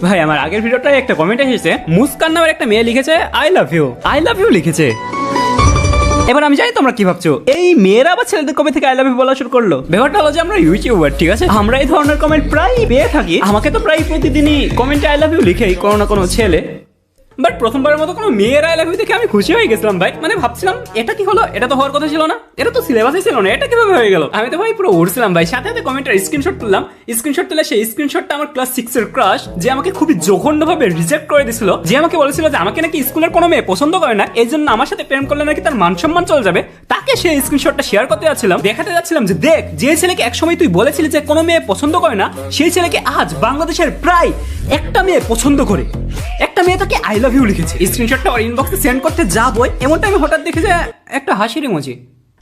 ভাই আমার আগের ভিডিওটায় একটা কমেন্ট এসেছে, মুস্কান নামের একটা মেয়ে লিখেছে আই লাভ ইউ লিখেছে। এবার আমি জানি তোমরা কি ভাবছো, এই মেয়েরা আবার ছেলেদের কবে থেকে আই লাভ ইউ বলা শুরু করলো। ব্যাপারটা হলো যে আমরা ইউটিউবার, ঠিক আছে, আমরা এই ধরনের কমেন্ট প্রায় পেয়ে থাকি। আমাকে তো প্রায় প্রতিদিনই কমেন্টে আই লাভ ইউ লিখেই কোনো না কোনো ছেলে। বাট প্রথমবারের মতো কোনো মেয়ের আই লাভ ইউ দেখে আমি খুশি হয়ে গেছিলাম ভাই। মানে ভাবছিলাম এটা কি হলো, এটা তো হওয়ার কথা ছিল না, এটা তো সিলেবাসে ছিল না, এটা কিভাবে হয়ে গেল। আমি তো ভাই পুরো উড়ছিলাম ভাই। সাথে সাথে কমেন্টের স্ক্রিনশট তুললাম। স্ক্রিনশট তুলে সেই স্ক্রিনশটটা আমার ক্লাস 6 এর ক্রাশ, যে আমাকে খুবই জঘন্যভাবে রিজেক্ট করে দিছিল, যে আমাকে বলেছিল যে আমাকে নাকি স্কুলের কোনো মেয়ে পছন্দ করে না, এই জন্য আমার সাথে প্রেম করলে নাকি তার মান সম্মান চলে যাবে। তাকে সেই স্ক্রিনশটটা শেয়ার করতে যাচ্ছিলাম, দেখাতে যাচ্ছিলাম যে দেখ, যে ছেলেকে একসময় তুই বলেছিলি যে কোনো মেয়ে পছন্দ করে না, সেই ছেলেকে আজ বাংলাদেশের প্রায় একটা মেয়ে পছন্দ করে, একটা মেয়ে তাকে আই লাভ ইউ লিখেছে। স্ক্রিনশটটা ওর ইনবক্সে সেন্ড করতে যাবই, এমন টাইমে হঠাৎ দেখে যে একটা হাসির ইমোজি,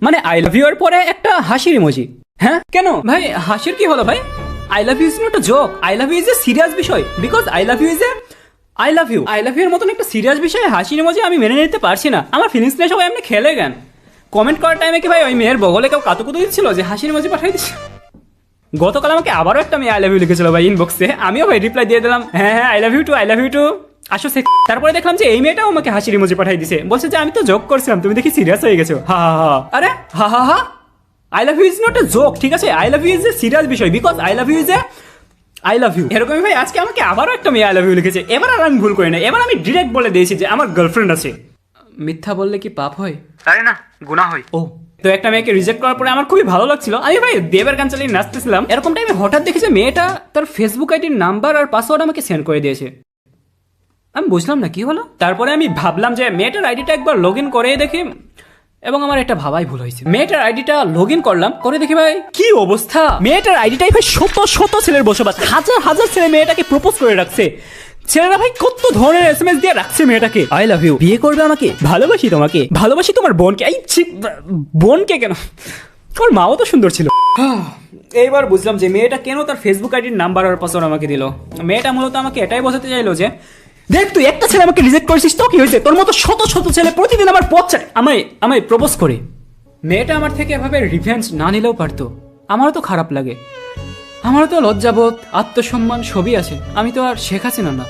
মানে আই লাভ ইউ এর পরে একটা হাসির ইমোজি। হ্যাঁ কেন ভাই, হাসির কি হলো ভাই? I love you is not a joke, I love you is a serious বিষয়, because I love you is a I love you এর মতন একটা সিরিয়াস বিষয়ে হাসির ইমোজি আমি মেনে নিতে পারছি না। আমার ফিলিংস নিয়ে সবাই এমনি খেলে গেন। কমেন্ট করার টাইমে কি ভাই ওই মেয়ের বগলে কেউ কাতুকুতু দিচ্ছিল যে হাসির ইমোজি পাঠাই দিচ্ছে? গতকাল আমাকে আবারও একটা মেয়ে আই লাভ ইউ লিখেছিল ভাই ইনবক্সে, আমিও ভাই রিপ্লাই দিয়ে দিলাম হ্যাঁ হ্যাঁ আই লাভ ইউ টু আসো। তারপরে দেখলাম যে এই মেয়েটাও আমাকে হাসির ইমোজি পাঠাই দিছে, বলছে যে আমি তো জোক করছিলাম, তুমি দেখি সিরিয়াস হয়ে গেছো। হা হা হা। আরে হা হা হা, I love you is not a joke, ঠিক আছে, I love you is a serious বিষয়, because I love you is a I love you. এরকমই ভাই আজকে আমাকে আবারও একটা মেয়ে আই লাভ ইউ লিখেছে। এবার আর আমি ভুল করি না, এবার আমি ডিরেক্ট বলে দিয়েছি যে আমার গার্লফ্রেন্ড আছে। মিথ্যা বললে কি পাপ হয়? আরে না, গুনাহ হয়। ও তো একটা মেয়েকে রিজেক্ট করার পরে আমার খুবই ভালো লাগছিল, আমি ভাই দেবের গান চালিয়ে নাচতেছিলাম। এরকম টাইমে হঠাৎ দেখি যে মেয়েটা তার ফেসবুক আইডির নাম্বার আর পাসওয়ার্ড আমাকে সেন্ড করে দিয়েছে। আমি বুঝলাম না কি হলো। তারপরে আমি ভাবলাম যে মেয়েটার আইডিটা একবার লগ ইন করে দেখি, এবং আমার একটা ভাবাই ভুল হয়েছে। মেয়েটার আইডিটা লগ ইন করলাম, করে দেখি ভাই কি অবস্থা। মেয়েটার আইডিটাই ভাই শত শত ছেলের বসবাস, হাজার হাজার ছেলে মেয়েটাকে প্রপোজ করে রাখছে। ছেলেরা ভাই কত ধরনের এসএমএস দিয়ে রাখছে মেয়েটাকে, আই লাভ ইউ, বিয়ে করবে আমাকে, ভালোবাসি তোমাকে, ভালোবাসি তোমার বোনকে। এই বোনকে কেন, ওর মাও তো সুন্দর ছিল। এইবার বুঝলাম যে মেয়েটা কেন তার ফেসবুক আইডির নাম্বার আর পাসওয়ার্ড আমাকে দিল। মেয়েটা মূলত আমাকে এটাই বোঝাতে চাইলো যে দেখ, তুই একটা ছেলে আমাকে রিজেক্ট করেছিস তো কি হয়েছে, তোর মতো শত শত ছেলে প্রতিদিন আমার পথ চায় আমায় প্রপোজ করে। মেয়েটা আমার থেকে এভাবে রিভেঞ্জ না নিলেও পারতো, আমারও তো খারাপ লাগে, আমারও তো লজ্জাবোধ আত্মসম্মান সবই আছে, আমি তো আর শেখ হাসিনা না।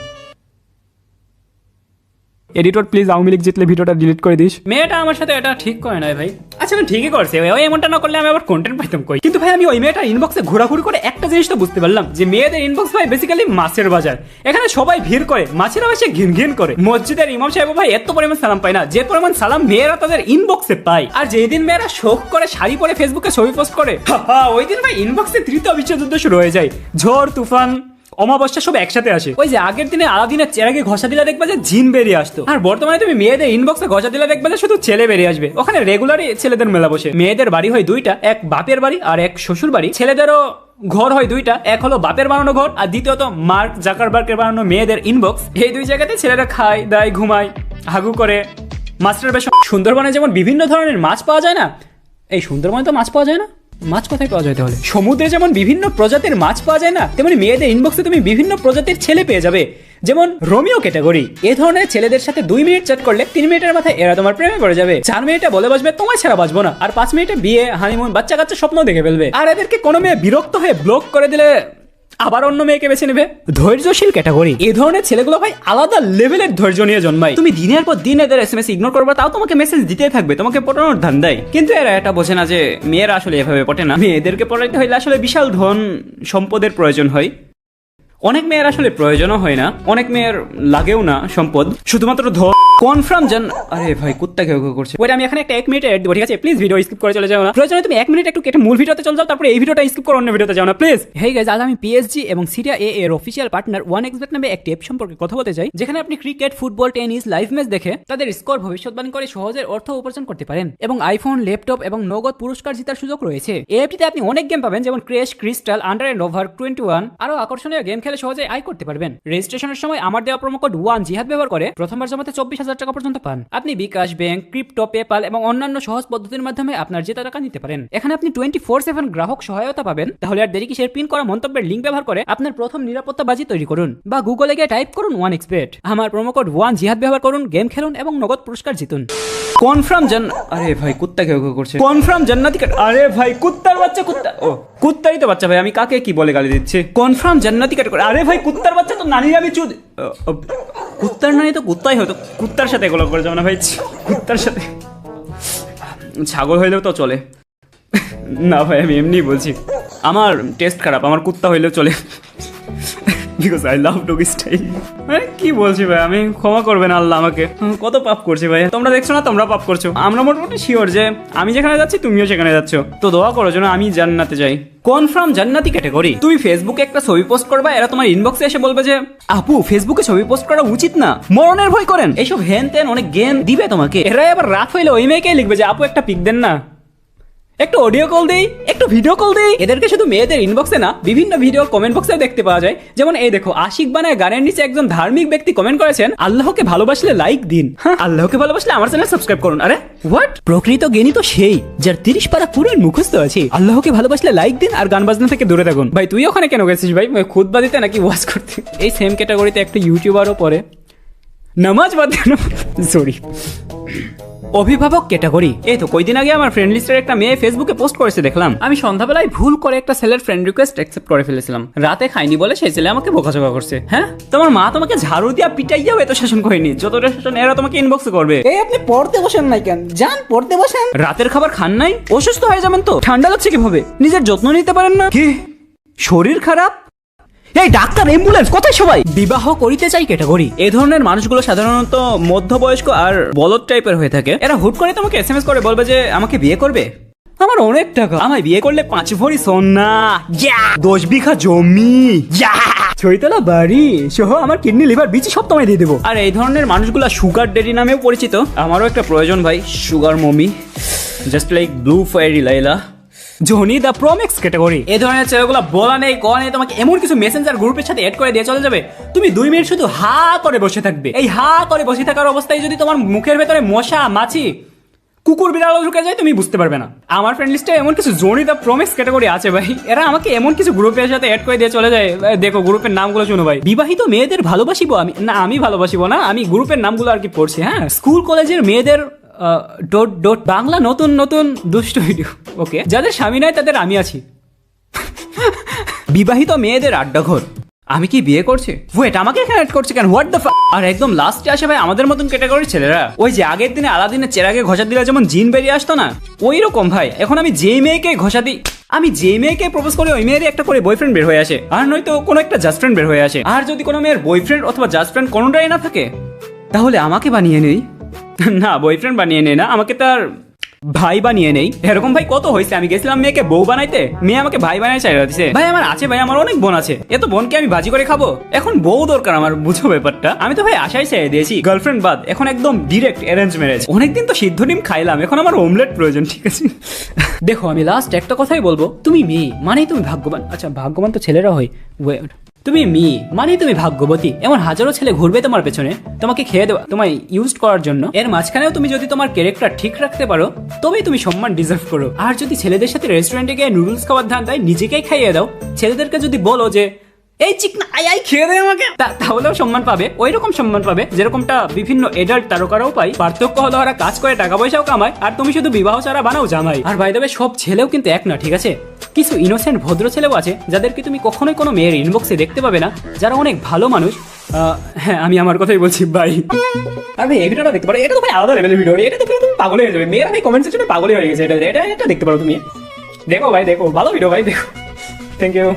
এডিটর প্লিজ আওয়ামী লীগ জিতলে ভিডিওটা ডিলিট করে দিস। মেয়েটা আমার সাথে এটা ঠিক করে নাই ভাই। আচ্ছা আমি ঠিকই করছে, ওই এমনটা না করলে আমি আবার কন্টেন্ট পাইতাম কই। কিন্তু ভাই আমি ওই মেয়েটার ইনবক্সে ঘোরাঘুরি করে একটা জিনিস তো বুঝতে পারলাম যে মেয়েদের ইনবক্স ভাই বেসিক্যালি মাছের বাজার। এখানে সবাই ভিড় করে, মাছেরা বসে ঘিন ঘিন করে। মসজিদের ইমাম সাহেব ভাই এত পরিমাণ সালাম পায় না যে পরিমাণ সালাম মেয়েরা তাদের ইনবক্সে পায়। আর যেই দিন মেয়েরা শোক করে শাড়ি পরে ফেসবুকে ছবি পোস্ট করে, ওই দিন ভাই ইনবক্সে তৃতীয় বিশ্বযুদ্ধ শুরু হয়ে যায়। ঝড় তুফান অমাবস্যা সব একসাথে আসে। ওই যে আগের দিনে আলাদিনের চেরাগে ঘষা দিলে দেখবে যে জিন বেরিয়ে আসতো, আর বর্তমানে তুমি মেয়েদের ইনবক্সে ঘষা দিলে দেখবে যে শুধু ছেলে বেরিয়ে আসবে। ওখানে রেগুলারই ছেলেদের মেলা বসে। মেয়েদের বাড়ি হয় দুইটা, এক বাপের বাড়ি আর এক শ্বশুর বাড়ি। ছেলেদেরও ঘর হয় দুইটা, এক হলো বাপের বানানো ঘর আর দ্বিতীয়ত মার্ক জাকারবার্গের বানানো মেয়েদের ইনবক্স। এই দুই জায়গাতে ছেলেরা খায় দায় ঘুমায় হাগু করে মাস্টার বেশ। সুন্দরবনে যেমন বিভিন্ন ধরনের মাছ পাওয়া যায় না, এই সুন্দরবনে তো মাছ পাওয়া যায় না, মাছ কোথায় পাওয়া যায় তাহলে? সমুদ্রে যেমন বিভিন্ন প্রজাতির মাছ পাওয়া যায় না, তেমনি মেয়েদের ইনবক্সে তুমি বিভিন্ন প্রজাতির ছেলে পেয়ে যাবে, যেমন রোমিও ক্যাটাগরি। এ ধরনের ছেলেদের সাথে 2 মিনিট চ্যাট করলে 3 মিনিটের মাথায় এরা তোমার প্রেমে পড়ে যাবে, 4 মিনিটে বলে বসবে তোমায় ছাড়া বাঁচবো না, আর 5 মিনিটে বিয়ে হানিমুন বাচ্চা কাচ্চা স্বপ্ন দেখে ফেলবে। আর এদেরকে কোনো মেয়ে বিরক্ত হয়ে ব্লক করে দিলে আবার অন্য মেয়েকে বেছে নেবে। ধৈর্যশীল ক্যাটাগরি, এই ধরনের ছেলেগুলো ভাই আলাদা লেভেলের ধৈর্য নিয়ে জন্মায়। তুমি দিনের পর দিন এদের এসএমএস ইগনোর করবে, তাও তোমাকে মেসেজ দিতেই থাকবে, তোমাকে পটানোর ধান্দায়। কিন্তু এরা এটা বোঝে না যে মেয়েরা আসলে এভাবে পটে না। মেয়েদেরকে পটাইতে হইলে আসলে বিশাল ধন সম্পদের প্রয়োজন হয়। অনেক মেয়ের আসলে প্রয়োজনও হয় না, অনেক মেয়ের লাগেও না সম্পদ, শুধুমাত্র ধন। কনফার্ম জান, আরে ভাই কুত্তা কেউ কেউ করছে। ওইটা আমি এখানে একটা 1 মিনিট এড দেবো, ঠিক আছে? প্লিজ ভিডিও স্কিপ করে চলে যাও না, প্রয়োজনে তুমি 1 মিনিট একটু কেটে মূল ভিডিওতে চলে যাও, তারপরে এই ভিডিওটা স্কিপ করে অন্য ভিডিওতে যাও না প্লিজ। হেই গাইস, আজ আমি পিএসজি এবং সিরিয়া এ এর অফিসিয়াল পার্টনার 1xBet নামে একটি অ্যাপ সম্পর্কে কথা বলতে চাই, যেখানে আপনি cricket, football, tennis live match দেখে তাদের স্কোর ভবিষ্যৎবাণী করে সহজে অর্থ উপার্জন করতে পারেন, এবং আইফোন, ল্যাপটপ এবং নগদ পুরস্কার জেতার সুযোগ রয়েছে। এই অ্যাপটিতে আপনি অনেক গেম পাবেন, যেমন crash, crystal, under and over 21, আরো আকর্ষণীয় গেম খেলে সহজে আয় করতে পারবেন। রেজিস্ট্রেশনের সময় আমার দেওয়া প্রোমো কোড 1 জিহাদ ব্যবহার করে প্রথমবার জমাতে 24,000 টাকা পর্যন্ত পান। আপনি বিকাশ, ব্যাংক, ক্রিপ্টো, পেপাল এবং অন্যান্য সহজ পদ্ধতির মাধ্যমে আপনার জেতা টাকা নিতে পারেন। এখানে আপনি 24/7 গ্রাহক সহায়তা পাবেন। তাহলে আর দেরি কিসের? পিন করা মন্তব্যের লিঙ্ক ব্যবহার করে আপনার প্রথম নিরাপত্তা বাজি তৈরি করুন, বা গুগলে গিয়ে টাইপ করুন 1xBet। আমার প্রোমো কোড 1 জিহাদ ব্যবহার করুন, গেম খেলুন এবং নগদ পুরস্কার জিতুন। কনফার্ম আরে ভাই কুত্তা কেউ কেউ করছে। কনফার্ম জান্নাতি কাট, আরে ভাই কুত্তার বাচ্চা, কুত্তা, ও কুত্তারই তো বাচ্চা ভাই, আমি কাকে কি বলে গালি দিচ্ছি? কনফার্ম জান্নাতি কাট, আরে ভাই কুত্তার বাচ্চা তো নানির আমি চুদ কুত্তার নানি তো কুত্তাই হতো, কুত্তার সাথে এগুলো করে যাবো না ভাই, কুত্তার সাথে। ছাগল হইলেও তো চলে না ভাই, আমি এমনি বলছি, আমার টেস্ট খারাপ, আমার কুত্তা হইলেও চলে because I love dog style. কি বলছি ভাই, আমি ক্ষমা করবেন আল্লাহ আমাকে, কত পাপ করছি ভাই। তোমরা দেখছো না, তোমরা পাপ করছো, আমরা মোটামুটি শিওর যে আমি যেখানে যাচ্ছি তুমিও সেখানে যাচ্ছ, তো দোয়া করো যেন আমি জান্নাতে যাই। কনফার্ম জান্নাতি ক্যাটাগরি। তুমি ফেসবুকে একটা ছবি পোস্ট করবা, এরা তোমার ইনবক্সে এসে বলবে যে আপু ফেসবুকে ছবি পোস্ট করা উচিত না, মরণের ভয় করেন, এইসব হেন তেন অনেক জ্ঞান দিবে তোমাকে। এরাই আবার রাত হইলে ওই মেয়েকেই লিখবে যে আপু একটা পিক দেন না, একটু অডিও কল দেই, একটু ভিডিও কল দেই। এদেরকে শুধু মেয়েদের ইনবক্সে না, বিভিন্ন ভিডিও কমেন্ট বক্সে দেখতে পাওয়া যায়। যেমন এই দেখো, আশিক বানায় গানের নিচে একজন ধার্মিক ব্যক্তি কমেন্ট করেছেন, আল্লাহকে ভালোবাসলে লাইক দিন, আল্লাহকে ভালোবাসলে আমার চ্যানেল সাবস্ক্রাইব করুন। আরে হোয়াট? প্রকৃত জ্ঞানী তো সেই যার 30 পারা পুরো মুখস্থ আছে। আল্লাহকে ভালোবাসলে লাইক দিন আর গান বাজনা থেকে দূরে থাকুন। ভাই তুই ওখানে কেন গেছিস ভাই, খুতবা দিতে নাকি ওয়াজ করতে? এই সেম ক্যাটাগরিতে একটা ইউটিউবারও পড়ে, নামাজ বাদ দেন, সরি। অভিভাবক ক্যাটাগরি। এই তো কয়দিন আগে আমার ফ্রেন্ড লিস্টের একটা মেয়ে ফেসবুকে পোস্ট করেছে দেখলাম, আমি সন্ধ্যাবেলায় ভুল করে একটা ছেলের ফ্রেন্ড রিকোয়েস্ট অ্যাকসেপ্ট করে ফেলেছিলাম, রাতে খাইনি বলে সেই ছেলে আমাকে বোকাচোকা করছে। হ্যাঁ, তোমার মা তোমাকে ঝাড়ু দিয়া পিটাইয়াও এত শাসন করেনি যতটা শাসন এরা তোমাকে ইনবক্সে করবে। এই আপনি পড়তে বসেন নাই কেন? যান পড়তে বসেন। রাতের খাবার খান নাই, অসুস্থ হয়ে যাবেন তো, ঠান্ডা লাগছে কিভাবে, নিজের যত্ন নিতে পারেন না কি? শরীর খারাপ, এই ডাক্তার, অ্যাম্বুলেন্স, কোথায় সবাই? বিবাহ করিতে চাই ক্যাটাগরি। এই ধরনের মানুষগুলো সাধারণত মধ্যবয়স্ক আর বলদ টাইপের হয়ে থাকে। এরা হুট করে তোমাকে এসএমএস করে বলবে যে আমাকে বিয়ে করবে, আমার অনেক টাকা, আমায় বিয়ে করলে 5 ভরি সোনা, 10 বিঘা জমি, 6 তলা বাড়ি সহ আমার কিডনি লিভার বিচি সব তোমায় দিয়ে দেবো। আর এই ধরনের মানুষগুলা সুগার ডেডি নামেও পরিচিত। আমারও একটা প্রয়োজন ভাই, sugar mommy, just like blue fairy Laila. Johnny দা প্রোম্যাক্স ক্যাটাগরি। এই ধরনের ছেলেগুলো বলা নেই ক নেই, তোমাকে এমন কিছু মেসেঞ্জার গ্রুপের সাথে এড করে দিয়ে চলে যাবে, তুমি 2 মিনিট শুধু হা করে বসে থাকবে। এই হা করে বসে থাকার অবস্থায় যদি তোমার মুখের ভেতরে মশা, মাছি, কুকুর, বিড়ালও ঢুকে যায়, তুমি বুঝতে পারবে না। আমার ফ্রেন্ড লিস্টে এমন কিছু জনি দা প্রোম্যাক্স ক্যাটাগরি আছে ভাই, এরা আমাকে এমন কিছু গ্রুপের সাথে এড করে দিয়ে চলে যায়। দেখো গ্রুপের নামগুলো শুনো ভাই, বিবাহিত মেয়েদের ভালোবাসিবো আমি, না আমি ভালোবাসিবো না, আমি গ্রুপের নামগুলো আর কি পড়ছি। হ্যাঁ, স্কুল কলেজের মেয়েদের ডট ডট বাংলা নতুন নতুন দুষ্ট ভিডিও। ওকে, যাদের স্বামী নাই তাদের আমি আছি। বিবাহিত মেয়েদের আড্ডাঘর। আমি কি বিয়ে করছি? ওয়েট, আমাকে এখানে অ্যাড করছে কেন? হোয়াট দ্য আর একদম লাস্টে আসে ভাই আমাদের মতন ক্যাটাগরির ছেলেরা। ওই যে আগের দিনে আলাদিনের চেরাগে ঘষা দিলে যেমন জিন বেরিয়ে আসতো না, ওই রকম ভাই। এখন আমি যে মেয়েকে ঘষা দিই, আমি যে মেয়েকে প্রপোজ করি, ওই মেয়েরই একটা করে বয়ফ্রেন্ড বের হয়ে আসে, আর নয়তো কোনো একটা জাস্ট ফ্রেন্ড বের হয়ে আসে। আর যদি কোনো মেয়ের বয়ফ্রেন্ড অথবা জাস্ট ফ্রেন্ড কোনোটাই না থাকে, তাহলে আমাকে বানিয়ে নেই, না বয়ফ্রেন্ড বানিয়ে নেই না, আমাকে তার ভাই বানিয়ে নেই। এরকম ভাই কত হয়েছে, আমি গেছিলাম মেয়েকে বউ বানাইতে, মেয়ে আমাকে ভাই বানাই চাই দিছে। ভাই আমার আছে, ভাই আমার অনেক বোন আছে, এত বোনকে আমি বাজি করে খাবো? এখন বউ দরকার আমার, বুঝো ব্যাপারটা। আমি তো ভাই আশাই চাই দিয়েছি, গার্লফ্রেন্ড বাদ, এখন একদম ডিরেক্ট অ্যারেঞ্জ ম্যারেজ। অনেকদিন তো সিদ্ধ ডিম খাইলাম, এখন আমার অমলেট প্রয়োজন, ঠিক আছে? দেখো আমি লাস্ট একটা কথাই বলবো, তুমি মেয়ে মানেই তুমি ভাগ্যবান। আচ্ছা ভাগ্যবান তো ছেলেরা হয়, তুমি মেয়ে মানে তুমি ভাগ্যবতী। এমন হাজারো ছেলে ঘুরবে তোমার পেছনে, তোমাকে খেয়ে দেওয়া, তোমায় ইউজ করার জন্য। এর মাঝখানেও তুমি যদি তোমার ক্যারেক্টার ঠিক রাখতে পারো, তবেই তুমি সম্মান ডিজার্ভ করো। আর যদি ছেলেদের সাথে রেস্টুরেন্টে গিয়ে নুডলস খাওয়ার ধান দেয়, নিজেকেই খাইয়ে দাও। ছেলেদেরকে যদি বলো যে এই চিকনা আই খেয়ে দেয় আমাকে, তাহলেও সম্মান পাবে, ওই রকম সম্মান পাবে যেরকমটা বিভিন্ন এডাল্ট তারকারাও পায়। পার্থক্য হলো ওরা কাজ করে টাকা পয়সাও কামায়, আর তুমি শুধু বিবাহ ছাড়া বানাও জামাই। আর বাই দ্য ওয়ে, সব ছেলেও কিন্তু এক না, ঠিক আছে? কিছু ইনোসেন্ট ভদ্র ছেলেও আছে যাদেরকে তুমি কখনোই কোনো মেয়ের ইনবক্সে দেখতে পাবে না, যারা অনেক ভালো মানুষ। হ্যাঁ, আমি আমার কথাই বলছি ভাই। আর ভাই এই ভিডিওটা দেখতে পারো, এটা তো ভাই আলাদা লেভেলের ভিডিও, এটা দেখলে তুমি পাগল হয়ে যাবে। মেয়েরা ভাই কমেন্ট সেকশনে পাগল হয়ে গেছে, এটা দেখতে পারো তুমি। দেখো ভাই, দেখো ভালো ভিডিও ভাই, দেখো। Thank you.